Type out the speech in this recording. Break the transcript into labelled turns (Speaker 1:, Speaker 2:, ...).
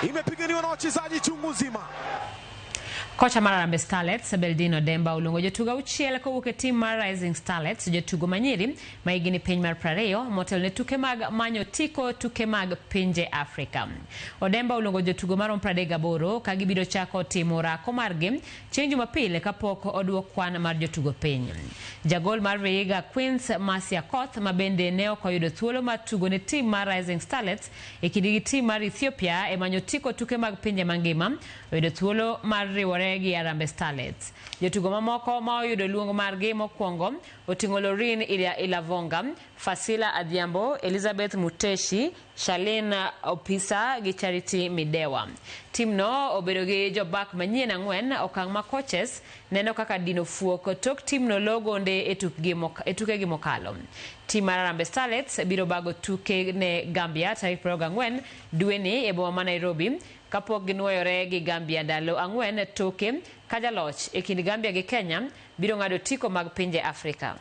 Speaker 1: imepiganiwa na wachezaji chungu nzima.
Speaker 2: Kocha mar Harambee Starlets Beldino Demba oluongo jotugo auchiel kowuok e tim mar Rising Starlets jotugo manyiri ma higni piny mar 20 motelo ne tuke mag manyo tiko tuke mag pinje Afrika. Odemba oluongo jotugo marom 38 ka gibiro chako timo rako margi chieng' Jumapil kapok oduok kwan mar jotugo piny. Jagol mar Vihiga Queens Masia Koth ma bende ne ok oyudo thuolo mar tugo ne tim mar Rising Starlets e kinde gi tim mar Ethiopia e manyo tiko tuke mag pinje mangima oyudo thuolo mar riwore gi Harambee Starlets. Jotugo mamoko ma oyudo luongo margi mokwongo oting'o Lorin Ilavonga, Fasila Adhiambo, Elizabeth Muteshi, Shalina Opisa gi Charity Midewa. Timno obedo gi jobak manyien 4 okang' ma coaches neno kaka dino fuok tok timno logonde e tuke gi mokalo. Tim mar Harambee Starlets biro bago tuke ne Gambia tarik 24 dwe ni e boma ma Nairobi kapok ginuoyore gi Gambia ndalo 4 toke ka jaloch e kind Gambia gi Kenya biro ng'ado tiko mag pinje Afrika.